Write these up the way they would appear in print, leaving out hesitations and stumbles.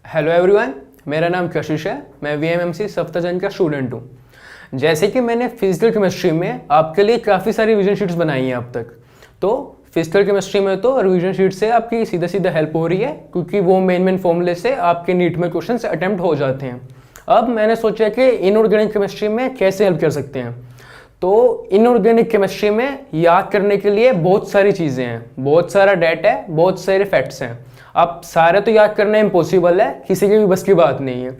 Hello everyone, मेरा नाम कशिश है। मैं वीएमएमसी सफ्तरजंग का स्टूडेंट हूँ। जैसे कि मैंने फिजिकल केमिस्ट्री में आपके लिए काफ़ी सारी रिवीजन शीट्स बनाई हैं अब तक। तो फिजिकल केमिस्ट्री में तो रिवीजन शीट से आपकी सीधा सीधा हेल्प हो रही है, क्योंकि वो मेन फॉर्मूले से आपके नीट में क्वेश्चन अटैम्प्ट हो जाते हैं। अब मैंने सोचा कि इनऑर्गेनिक केमिस्ट्री में कैसे हेल्प कर सकते हैं। तो इनऑर्गेनिक केमिस्ट्री में याद करने के लिए बहुत सारी चीज़ें हैं, बहुत सारा डाटा है, बहुत सारे फैक्ट्स हैं। अब सारे तो याद करना इम्पॉसिबल है, किसी की भी बस की बात नहीं है।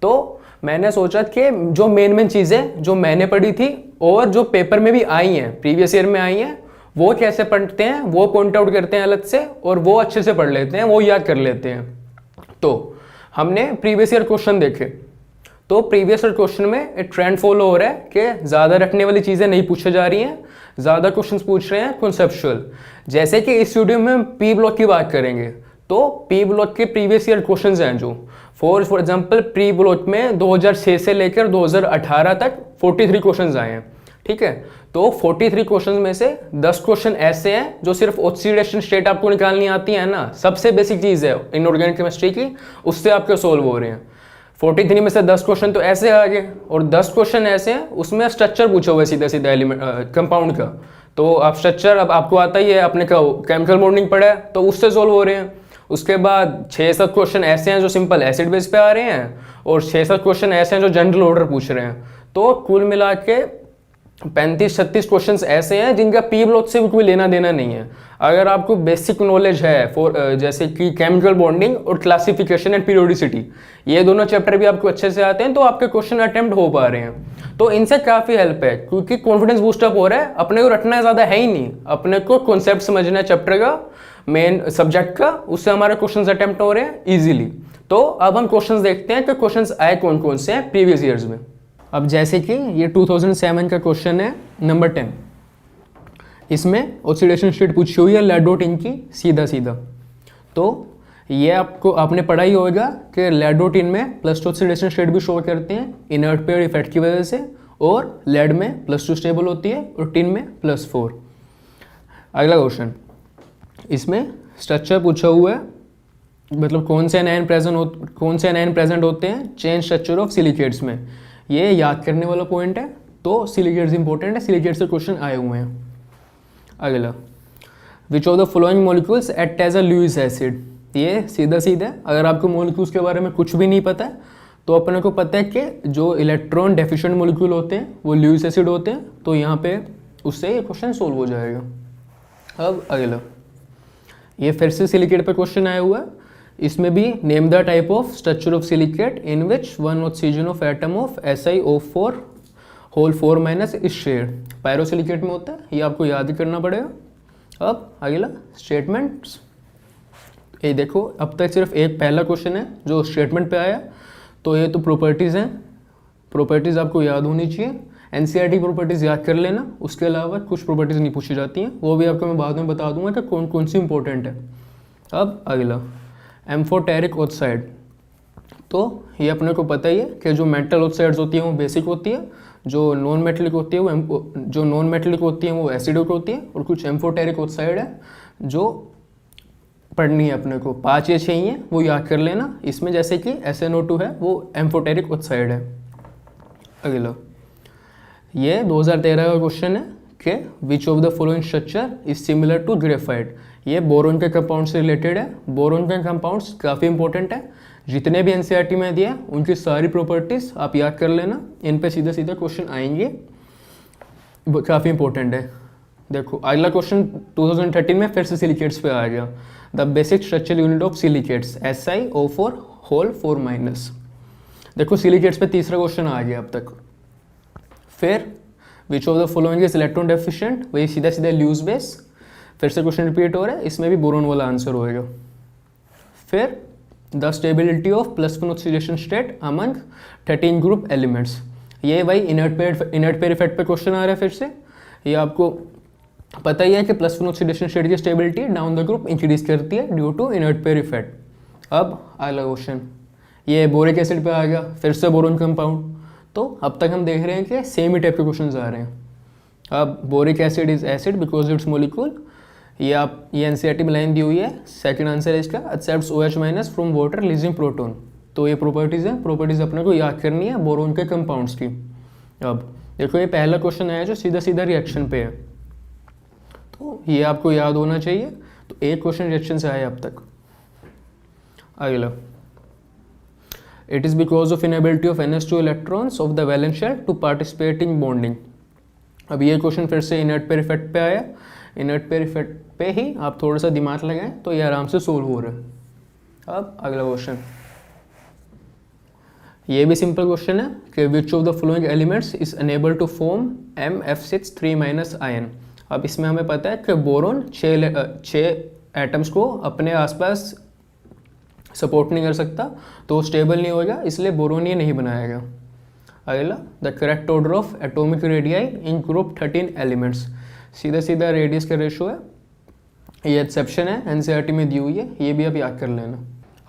तो मैंने सोचा कि जो मेन चीज़ें जो मैंने पढ़ी थी और जो पेपर में भी आई हैं, प्रीवियस ईयर में आई हैं, वो कैसे पढ़ते हैं वो पॉइंट आउट करते हैं अलग से, और वो अच्छे से पढ़ लेते हैं, वो याद कर लेते हैं। तो हमने प्रीवियस ईयर क्वेश्चन देखे। तो प्रीवियस ईयर क्वेश्चन में एक ट्रेंड फॉलो हो रहा है कि ज़्यादा रखने वाली चीज़ें नहीं पूछी जा रही हैं, ज़्यादा क्वेश्चंस पूछ रहे हैं कॉन्सेप्चुअल। जैसे कि इस वीडियो में हम पी ब्लॉक की बात करेंगे। तो पी ब्लॉक के प्रीवियस ईयर क्वेश्चंस हैं जो फॉर एग्जांपल प्री ब्लॉक में 2006 से लेकर 2018 तक 43 क्वेश्चंस आए हैं। ठीक है, तो 43 क्वेश्चंस में से 10 क्वेश्चन ऐसे हैं जो सिर्फ ऑक्सीडेशन स्टेट आपको निकालनी आती है ना, सबसे बेसिक चीज़ है इनऑर्गेनिक केमिस्ट्री की, उससे आपके सोल्व हो रहे हैं। 43 में से 10 क्वेश्चन तो ऐसे आ गए, और 10 क्वेश्चन ऐसे हैं उसमें स्ट्रक्चर पूछा हुआ है सीधा सीधा एलिमेंट कंपाउंड का। तो आप स्ट्रक्चर अब आपको आता ही है, आपने केमिकल बॉन्डिंग पढ़ा है, तो उससे सोल्व हो रहे हैं। उसके बाद 6-7 क्वेश्चन ऐसे हैं जो सिंपल एसिड बेस पे आ रहे हैं, और 6-7 क्वेश्चन ऐसे हैं जो जनरल ऑर्डर पूछ रहे हैं। तो कुल मिला के 35-36 क्वेश्चंस ऐसे हैं जिनका पी ब्लॉक से भी कोई लेना देना नहीं है। अगर आपको बेसिक नॉलेज है जैसे कि केमिकल बॉन्डिंग और क्लासिफिकेशन एंड पीरियोडिसिटी, ये दोनों चैप्टर भी आपको अच्छे से आते हैं, तो आपके क्वेश्चन अटेम्प्ट हो पा रहे हैं। तो इनसे काफ़ी हेल्प है, क्योंकि कॉन्फिडेंस बूस्टअप हो रहा है। अपने को रटना ज़्यादा है ही नहीं, अपने को कॉन्सेप्ट समझना है चैप्टर का, मेन सब्जेक्ट का, उससे हमारे क्वेश्चन अटेम्प्ट हो रहे हैं ईजिली। तो अब हम क्वेश्चन देखते हैं कि क्वेश्चन आए कौन कौन से हैं प्रीवियस ईयर्स में। अब जैसे कि ये 2007 का क्वेश्चन है नंबर 10। इसमें ऑक्सीडेशन स्टेट पूछी हुई है लेडोटिन की सीधा सीधा। तो ये आपने पढ़ा ही होगा कि लेडोटिन में +2 ऑक्सीडेशन स्टेट भी शो करते हैं इनर्ट पेयर इफेक्ट की वजह से, और लेड में +2 स्टेबल होती है और टिन में +4। अगला क्वेश्चन, इसमें स्ट्रक्चर पूछा हुआ है, मतलब कौन से एनायन प्रेजेंट होते हैं चेन स्ट्रक्चर ऑफ सिलिकेट्स में। ये याद करने वाला पॉइंट है, तो सिलिकेट्स इंपॉर्टेंट है, सिलिकेट्स से क्वेश्चन आए हुए हैं। अगला, which of the following molecules act as a Lewis acid. ये सीधा सीधा, अगर आपको मॉलिक्यूल्स के बारे में कुछ भी नहीं पता है, तो अपने को पता है कि जो इलेक्ट्रॉन डेफिशिएंट मॉलिक्यूल होते हैं वो लुईस एसिड होते हैं। तो यहाँ पे उससे ये क्वेश्चन सोल्व हो जाएगा। अब अगला, ये फिर से सिलिकेट पे क्वेश्चन आया हुआ है। इसमें भी name the type of structure of silicate in which one oxygen of atom of SiO4 whole 4- is shared. Pyrosilicate में होता है, ये आपको याद ही करना पड़ेगा। अब अगला स्टेटमेंट्स, ये देखो अब तक सिर्फ एक पहला क्वेश्चन है जो स्टेटमेंट पे आया। तो ये तो प्रॉपर्टीज़ हैं, प्रॉपर्टीज़ आपको याद होनी चाहिए। NCERT प्रॉपर्टीज़ याद कर लेना, उसके अलावा कुछ प्रॉपर्टीज़ नहीं पूछी जाती हैं, वो भी आपको मैं बाद में बता दूंगा कि कौन कौन सी इंपॉर्टेंट है। अब अगला, एम्फोटेरिक ऑक्साइड। तो ये अपने को पता ही है कि जो मेटल ऑक्साइड्स होती हैं वो बेसिक होती है, जो नॉन मेटलिक होती है वो एसिडिक होती है, और कुछ एम्फोटेरिक ऑक्साइड है जो पढ़नी है अपने को। 5 या 6 ही हैं, वो याद कर लेना। इसमें जैसे कि SnO2 है, वो एम्फोटेरिक ऑक्साइड है। अगला, ये 2013 का क्वेश्चन है कि which of the following structure is similar to graphite. ये बोरोन के कंपाउंड से रिलेटेड है। बोरोन के कंपाउंड्स काफ़ी इंपॉर्टेंट है, जितने भी NCERT में दिए उनकी सारी प्रॉपर्टीज़ आप याद कर लेना, इन पे सीधा सीधा क्वेश्चन आएंगे, काफ़ी इंपॉर्टेंट है। देखो अगला क्वेश्चन 2013 में फिर से सिलिकेट्स पे आ गया। The basic structural unit of silicates SiO4 whole 4-। देखो सिलिकेट्स पे तीसरा क्वेश्चन आ गया अब तक। फिर विच of the following is electron deficient, वही सीधा सीधा लुईस बेस। फिर से क्वेश्चन रिपीट हो रहा है, इसमें भी बोरोन वाला आंसर होएगा। फिर the stability of +1 oxidation state among 13 group elements. ये भाई इनर्ट पेयर इफेक्ट पे क्वेश्चन आ रहा है। फिर से ये आपको पता ही है कि +1 ऑक्सीडेशन स्टेट की stability down the group increase करती है due to inert pair effect. अब अगला क्वेश्चन, ये बोरिक एसिड पे आ गया, फिर से बोरोन कंपाउंड। तो अब तक हम देख रहे हैं कि सेम ही टाइप के क्वेश्चन आ रहे हैं। अब boric acid is acid because it's molecule ये एनसीईआरटी में लाइन दी हुई है। सेकंड आंसर है इसका, accepts OH minus from water releasing proton. तो ये प्रॉपर्टीज़ है, प्रॉपर्टीज़ अपने को याद करनी है बोरोन के कंपाउंड्स की। अब देखो ये पहला क्वेश्चन आया जो सीधा सीधा रिएक्शन पे है, तो ये आपको याद होना चाहिए। तो एक क्वेश्चन रिएक्शन से आया अब तक। अगला, it is because of inability of NH2 electrons of the valence shell to participate in bonding. अब ये क्वेश्चन फिर से इनर्ट पेयर इफेक्ट पे आया। इनर्ट पेयर इफेक्ट पे ही आप थोड़ा सा दिमाग लगाएं तो ये आराम से सोल्व हो रहा है। अब अगला क्वेश्चन, ये भी सिंपल क्वेश्चन है कि which of the following elements is unable to form MF6 3- ion. अब इसमें हमें पता है कि बोरोन 6 एटम्स को अपने आसपास सपोर्ट नहीं कर सकता, तो स्टेबल नहीं होगा, इसलिए बोरोन ये नहीं बनाएगा। अगला, the correct order of atomic radii in group 13 elements. सीधा सीधा रेडियस का रेशो है, ये एक्सेप्शन है, एनसीईआरटी में दी हुई है, ये भी आप याद कर लेना।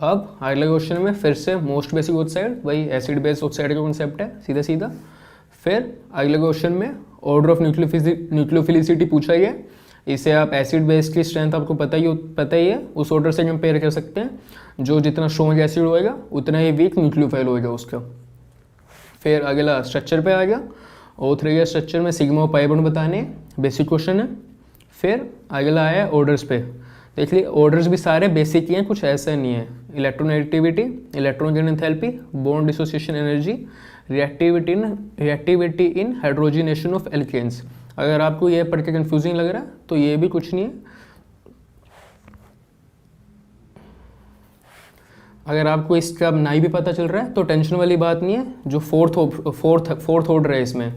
अब अगले क्वेश्चन में फिर से मोस्ट बेसिक ऑक्साइड, वही एसिड बेस ऑक्साइड का कॉन्सेप्ट है, सीधा सीधा। फिर अगले क्वेश्चन में ऑर्डर ऑफ न्यूक्लियोफिलिसिटी पूछा गया। इसे आप एसिड बेस की स्ट्रेंथ आपको पता ही है, उस ऑर्डर से कंपेयर कर सकते हैं। जो जितना स्ट्रॉन्ग एसिड होएगा उतना ही वीक न्यूक्लियोफाइल होएगा उसका। फिर अगला स्ट्रक्चर पे आ गया, O3 के स्ट्रक्चर में सिग्मा और पाई बॉन्ड बताने, बेसिक क्वेश्चन है। फिर अगला आया ऑर्डर्स पे। देख लिए ऑर्डर्स भी सारे बेसिक ही हैं, कुछ ऐसा नहीं है। Electronegativity, electron gain enthalpy, bond dissociation energy, reactivity in hydrogenation of alkenes. अगर आपको ये पढ़ के कंफ्यूजिंग लग रहा है तो ये भी कुछ नहीं है। अगर आपको इसका नहीं भी पता चल रहा है तो टेंशन वाली बात नहीं है। जो फोर्थ ऑर्डर है इसमें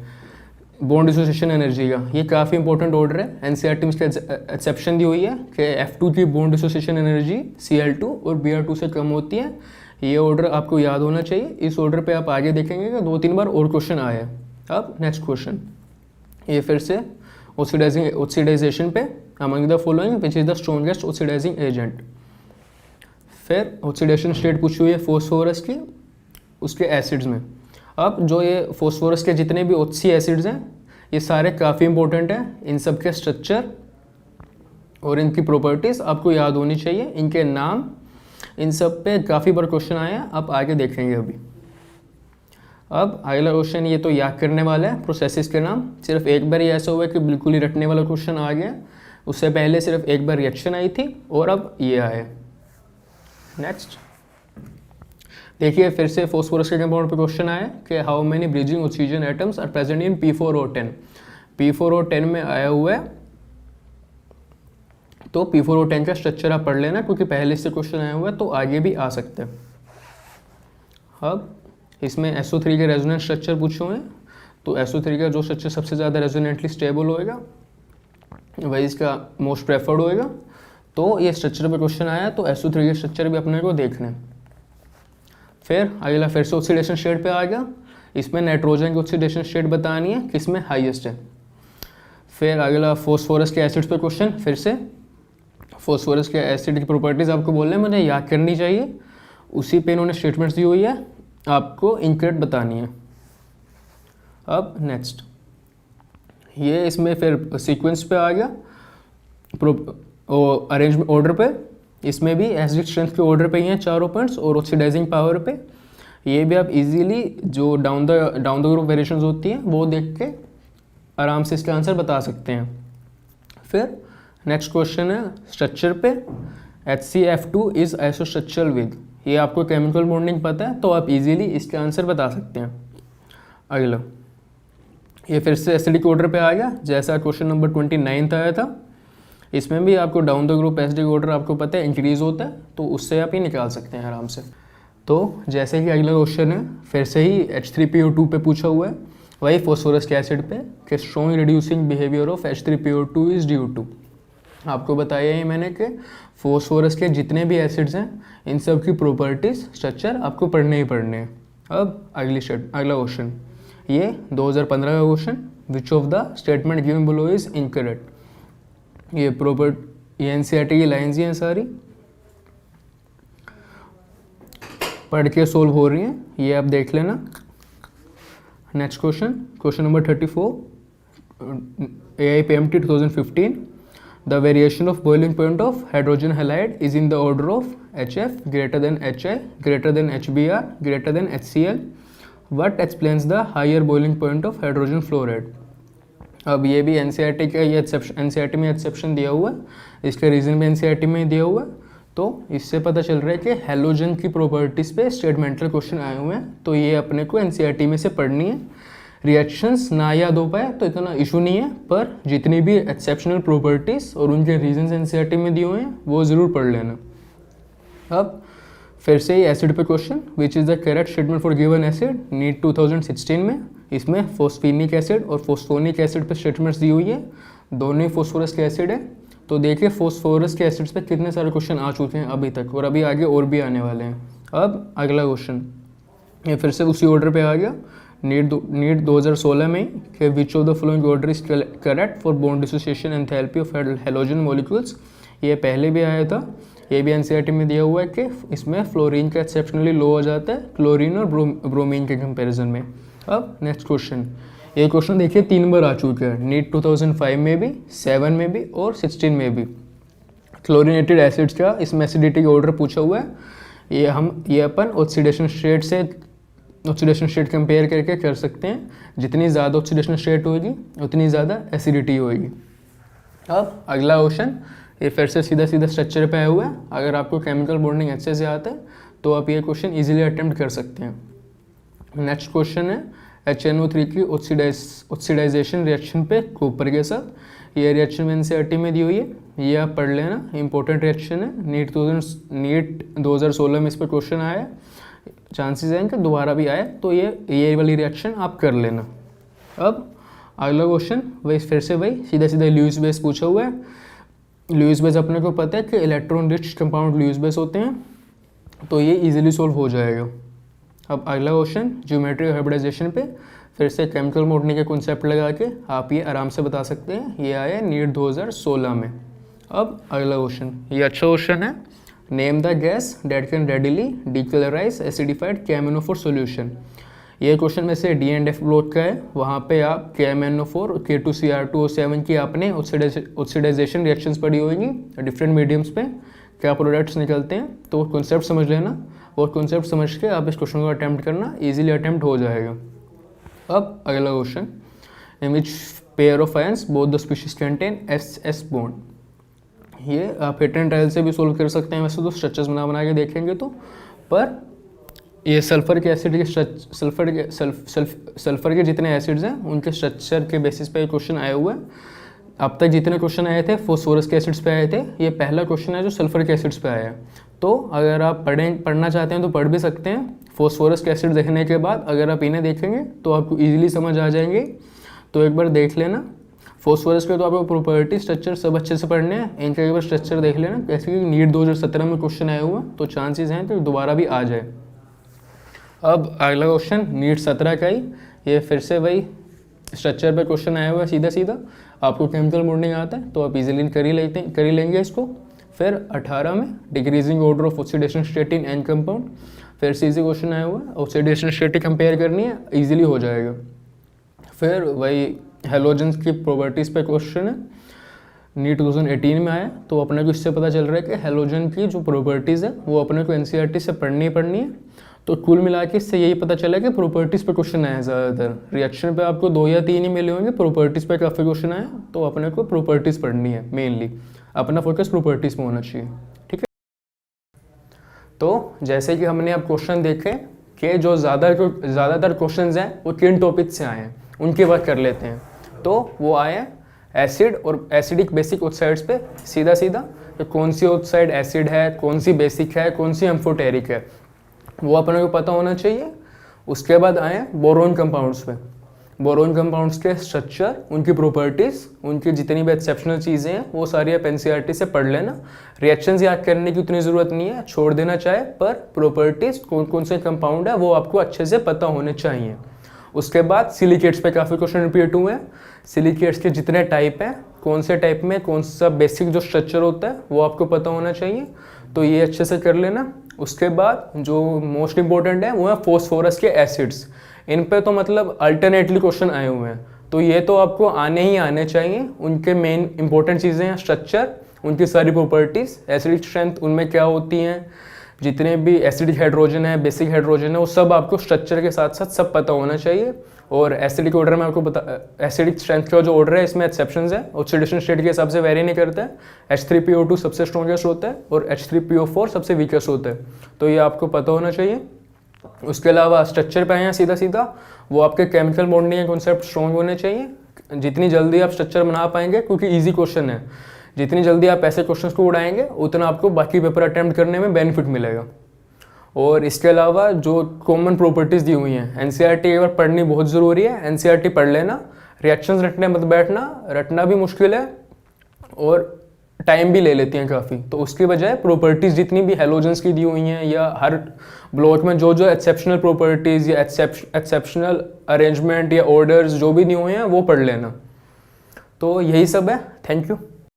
बॉन्ड डिसोसिएशन एनर्जी का, ये काफ़ी इंपॉर्टेंट ऑर्डर है। एनसीईआरटी में इसका एक्सेप्शन दी हुई है कि F2 की बॉन्ड डिसोसिएशन एनर्जी Cl2 और Br2 से कम होती है। ये ऑर्डर आपको याद होना चाहिए। इस ऑर्डर पे आप आगे देखेंगे कि 2-3 बार और क्वेश्चन आया है। अब नेक्स्ट क्वेश्चन, ये फिर से ऑक्सीडाइजेशन पे, among the following which is the strongest oxidising agent. फिर ऑक्सीडेशन स्टेट पूछी हुई है फॉस्फोरस की, उसके एसिड्स में। अब जो ये फॉस्फोरस के जितने भी ऑक्सी एसिड्स हैं ये सारे काफ़ी इंपॉर्टेंट हैं। इन सब के स्ट्रक्चर और इनकी प्रॉपर्टीज़ आपको याद होनी चाहिए, इनके नाम, इन सब पे काफ़ी बार क्वेश्चन आए हैं, आप आगे देखेंगे अभी। अब अगला क्वेश्चन, ये तो याद करने वाला है प्रोसेसेस के नाम। सिर्फ एक बार ही ऐसा हुआ है कि बिल्कुल ही रटने वाला क्वेश्चन आ गया, उससे पहले सिर्फ एक बार रिएक्शन आई थी और अब ये आया। नेक्स्ट देखिए, फिर से फॉस्फोरस के कंपाउंड पे क्वेश्चन आया कि how many bridging oxygen atoms are present in P4 और 10। P4 और 10 में आया हुआ है, तो P4 और 10 का स्ट्रक्चर आप पढ़ लेना, क्योंकि पहले से क्वेश्चन आया हुआ है तो आगे भी आ सकते हैं। अब इसमें SO3 के रेजोनेंस स्ट्रक्चर पूछे हुए हैं, तो SO3 का जो स्ट्रक्चर सबसे ज़्यादा रेजोनेंटली स्टेबल होएगा वही इसका मोस्ट प्रेफर्ड होएगा। तो ये स्ट्रक्चर पे क्वेश्चन आया, तो SO3 के स्ट्रक्चर भी अपने को देखने। फिर अगला फिर से ऑक्सीडेशन स्टेट पे आ गया, इसमें नाइट्रोजन की ऑक्सीडेशन स्टेट बतानी है किसमें हाईएस्ट है। फिर अगला फॉस्फोरस के एसिड्स पे क्वेश्चन, फिर से फॉस्फोरस के एसिड की प्रॉपर्टीज़ आपको बोलने हैं, मुझे याद करनी चाहिए, उसी पे इन्होंने स्टेटमेंट्स दी हुई है, आपको इनकरेक्ट बतानी है। अब नेक्स्ट, ये इसमें फिर सीक्वेंस पे आ गया, अरेंजमेंट ऑर्डर पे, इसमें भी एसिडिक स्ट्रेंथ के ऑर्डर पे ही हैं चारों पॉइंट्स, और ऑक्सीडाइजिंग पावर पे। ये भी आप इजीली जो डाउन द ग्रुप वेरिएशंस होती हैं वो देख के आराम से इसका आंसर बता सकते हैं। फिर नेक्स्ट क्वेश्चन है स्ट्रक्चर पे, HCF2 इज आइसोस्ट्रक्चरल विद। ये आपको केमिकल बॉन्डिंग पता है तो आप इजीली इसका आंसर बता सकते हैं। अगला, ये फिर से एसिडिक ऑर्डर पे आ गया, जैसा क्वेश्चन नंबर 29 आया था। इसमें भी आपको down the group acidic order आपको पता है इंक्रीज होता है, तो उससे आप ये निकाल सकते हैं आराम से। तो जैसे कि अगला क्वेश्चन है फिर से ही H3PO2 पे पूछा हुआ है, वही फॉस्फोरस के एसिड पे, कि strong reducing behaviour of H3PO2 is due to. आपको बताया ही मैंने कि फॉस्फोरस के जितने भी एसिड्स हैं इन सब की प्रॉपर्टीज स्ट्रक्चर आपको पढ़ने ही पढ़ने हैं। अब अगला क्वेश्चन, ये 2015 का question, which of the statement given below is incorrect. ये ये एनसीईआरटी की लाइन्स ही हैं सारी, पढ़ के सोल्व हो रही हैं, ये आप देख लेना। Next question, question number 34, AIPMT 2015, the variation of boiling point of hydrogen halide is in the order of HF greater than HI greater than HBr greater than HCl. What explains the higher boiling point of hydrogen fluoride? अब ये भी NCERT का ये NCERT में exception दिया हुआ है, इसका रीज़न भी एनसीईआरटी में दिया हुआ है. तो इससे पता चल रहा है कि हेलोजन की प्रॉपर्टीज़ पे स्टेटमेंटल क्वेश्चन आए हुए हैं, तो ये अपने को एनसीईआरटी में से पढ़नी है. रिएक्शंस ना याद हो पाए तो इतना इशू नहीं है, पर जितनी भी एक्सेप्शनल प्रॉपर्टीज़ और उनके रीजंस एनसीईआरटी में दिए हुए हैं वो ज़रूर पढ़ लेना. अब फिर से एसिड पे question, which is the correct statement for given acid, NEET 2016 में. इसमें फोस्फीनिक एसिड और फोस्फोनिक एसिड पे स्टेटमेंट्स दी हुई है, दोनों ही फोस्फोरस के एसिड है. तो देखिए फोस्फोरस के एसिड्स पे कितने सारे क्वेश्चन आ चुके हैं अभी तक, और अभी आगे और भी आने वाले हैं. अब अगला क्वेश्चन ये फिर से उसी ऑर्डर पे आ गया, नीट 2016 में कि which of the following order is correct for bond dissociation enthalpy of halogen molecules. ये पहले भी आया था, ये भी एनसीईआरटी में दिया हुआ है कि इसमें फ्लोरीन का एक्सेप्शनली लो हो जाता है क्लोरीन और ब्रोमीन के कंपैरिजन में. अब नेक्स्ट क्वेश्चन, ये क्वेश्चन देखिए 3 बार आ चुके हैं, नीट 2005 में भी, 7 में भी और 16 में भी. क्लोरीनेटेड एसिड्स का इसमें एसिडिटी का ऑर्डर पूछा हुआ है. ये अपन ऑक्सीडेशन स्टेट कंपेयर करके कर सकते हैं. जितनी ज़्यादा ऑक्सीडेशन स्टेट होगी उतनी ज़्यादा एसिडिटी होगी. अब अगला क्वेश्चन, ये फिर से सीधा स्ट्रक्चर पे आया हुआ है. अगर आपको केमिकल बॉन्डिंग अच्छे से आता है तो आप ये क्वेश्चन इजीली अटेम्प्ट कर सकते हैं. नेक्स्ट क्वेश्चन है HNO3 की ऑक्सीडाइजेशन रिएक्शन पे कॉपर के साथ. ये रिएक्शन में एनसीईआरटी में दी हुई है, ये आप पढ़ लेना, इंपॉर्टेंट रिएक्शन है. नीट 2016 में इस पर क्वेश्चन आया, चांसेस हैं कि दोबारा भी आए, तो ये वाली रिएक्शन आप कर लेना. अब अगला क्वेश्चन वही फिर से सीधा ल्यूइस बेस पूछा हुआ है. ल्यूइस बेस अपने को पता है कि electron rich compound Lewis base होते हैं, तो ये इजीली सॉल्व हो जाएगा. अब अगला क्वेश्चन ज्योमेट्रिक हाइब्रिडाइजेशन पे फिर से केमिकल बॉन्डिंग के कॉन्सेप्ट लगा के आप ये आराम से बता सकते हैं. ये आया नीट 2016 में. अब अगला क्वेश्चन, ये अच्छा क्वेश्चन है, name the gas date can readily decolourise acidified KMnO4 solution. ये क्वेश्चन में से D&F ब्लॉक का है, वहाँ पे आप KMnO4 और K2Cr2O7 की आपने ऑक्सीडाइजेशन रिएक्शंस पढ़ी होगी डिफरेंट मीडियम्स पे, क्या प्रोडक्ट्स निकलते हैं. तो कॉन्सेप्ट समझ लेना, और कॉन्सेप्ट समझ के आप इस क्वेश्चन को अटैम्प्ट करना, इजीली अटैम्प्ट हो जाएगा. अब अगला question, in which pair of ions both the species contain SS bond. ये आप हिट एंड ट्रायल से भी सोल्व कर सकते हैं वैसे तो, स्ट्रक्चर्स बना के देखेंगे तो. पर ये सल्फर के एसिड के सल्फर के जितने एसिड्स हैं उनके स्ट्रक्चर के बेसिस पे क्वेश्चन आए हुए हैं. अब तक जितने क्वेश्चन आए थे फोस्फोरस के एसिड्स पे आए थे, ये पहला क्वेश्चन है जो सल्फर के एसिड्स पे आया है. तो अगर आप पढ़ना चाहते हैं तो पढ़ भी सकते हैं. फोस्फोरस के एसिड देखने के बाद अगर आप इन्हें देखेंगे तो आपको ईजिली समझ आ जाएंगे, तो एक बार देख लेना. फोस्फोरस के तो आपको प्रॉपर्टी स्ट्रक्चर सब अच्छे से पढ़ने हैं, इनका एक बार स्ट्रक्चर देख लेना. जैसे कि नीट 2017 में क्वेश्चन आया हुआ, तो चांसेस हैं तो दोबारा भी आ जाए. अब अगला क्वेश्चन नीट 17 का ही, ये फिर से वही स्ट्रक्चर पे क्वेश्चन आया हुआ है सीधा. आपको केमिकल बॉन्डिंग आता है तो आप इजीली कर ही लेंगे इसको. फिर 18 में decreasing order of oxidation state in an compound, फिर से इजी क्वेश्चन आया हुआ है, ऑक्सीडेशन स्टेट कंपेयर करनी है, इजीली हो जाएगा. फिर वही हेलोजन्स की प्रॉपर्टीज़ पे क्वेश्चन है, नीट 2018 में आया, तो अपने को इससे पता चल रहा है कि हेलोजन की जो प्रॉपर्टीज़ है वो अपने को एनसीईआरटी से पढ़नी है. तो कुल मिला के इससे यही पता चला कि प्रॉपर्टीज़ पे क्वेश्चन आए ज़्यादातर. रिएक्शन पे आपको 2 या 3 ही मिले होंगे, प्रॉपर्टीज़ पे काफ़ी क्वेश्चन आए, तो अपने को प्रॉपर्टीज़ पढ़नी है मेनली. अपना फोकस प्रॉपर्टीज़ में होना चाहिए, ठीक है. तो जैसे कि हमने अब क्वेश्चन देखे कि जो ज़्यादातर क्वेश्चन हैं वो किन टॉपिक से आए हैं, उनकी बात कर लेते हैं. तो वो आए एसिड और एसिडिक बेसिक ऑक्साइड्स पे सीधा तो कौन सी ऑक्साइड एसिड है, कौन सी बेसिक है, कौन सी एम्फोटेरिक है, वो अपने को पता होना चाहिए. उसके बाद आए बोरोन कंपाउंड्स पे. बोरोन कंपाउंड्स के स्ट्रक्चर, उनकी प्रॉपर्टीज़, उनकी जितनी भी एक्सेप्शनल चीज़ें हैं वो सारी आप एनसीईआरटी से पढ़ लेना. रिएक्शंस याद करने की उतनी ज़रूरत नहीं है, छोड़ देना चाहे, पर प्रॉपर्टीज़ कौन कौन से कंपाउंड है वो आपको अच्छे से पता होने चाहिए. उसके बाद सिलिकेट्स पे काफ़ी क्वेश्चन रिपीट हुए हैं. सिलिकेट्स के जितने टाइप हैं, कौन से टाइप में कौन सा बेसिक जो स्ट्रक्चर होता है वो आपको पता होना चाहिए, तो ये अच्छे से कर लेना. उसके बाद जो मोस्ट इंपॉर्टेंट है वो है फॉस्फोरस के एसिड्स. इन पे तो मतलब अल्टरनेटली क्वेश्चन आए हुए हैं, तो ये तो आपको आने ही आने चाहिए। उनके मेन इंपॉर्टेंट चीज़ें हैं स्ट्रक्चर, उनकी सारी प्रॉपर्टीज़, एसिडिक स्ट्रेंथ उनमें क्या होती हैं, जितने भी एसिडिक हाइड्रोजन है, बेसिक हाइड्रोजन है, वो सब आपको स्ट्रक्चर के साथ साथ सब पता होना चाहिए। और एसिडिक ऑर्डर में आपको एसिडिक स्ट्रेंथ का जो ऑर्डर है इसमें एक्सेप्शंस है, ऑक्सीडेशन स्टेट के हिसाब से वेरी नहीं करता है। H3PO2 सबसे स्ट्रॉन्गेस्ट होता है और H3PO4 सबसे वीकेस्ट होता है, तो ये आपको पता होना चाहिए। उसके अलावा स्ट्रक्चर पे आए सीधा सीधा, वो आपके केमिकल बॉन्डिंग के कॉन्सेप्ट स्ट्रॉन्ग होने चाहिए। जितनी जल्दी आप स्ट्रक्चर बना पाएंगे, क्योंकि ईजी क्वेश्चन है, जितनी जल्दी आप ऐसे क्वेश्चंस को उड़ाएंगे उतना आपको बाकी पेपर अटेम्प्ट करने में बेनिफिट मिलेगा। और इसके अलावा जो कॉमन प्रॉपर्टीज़ दी हुई हैं एनसीईआरटी एक बार पढ़नी बहुत ज़रूरी है। एनसीईआरटी पढ़ लेना, रिएक्शंस रटने मत बैठना, रटना भी मुश्किल है और टाइम भी ले लेती हैं काफ़ी। तो उसकी बजाय प्रॉपर्टीज़ जितनी भी हेलोजेंस की दी हुई हैं या हर ब्लॉक में जो जो एक्सेप्शनल प्रॉपर्टीज़ या एक्सेप्शनल अरेंजमेंट या ऑर्डर्स जो भी दी हुए हैं वो पढ़ लेना। तो यही सब है। Thank you.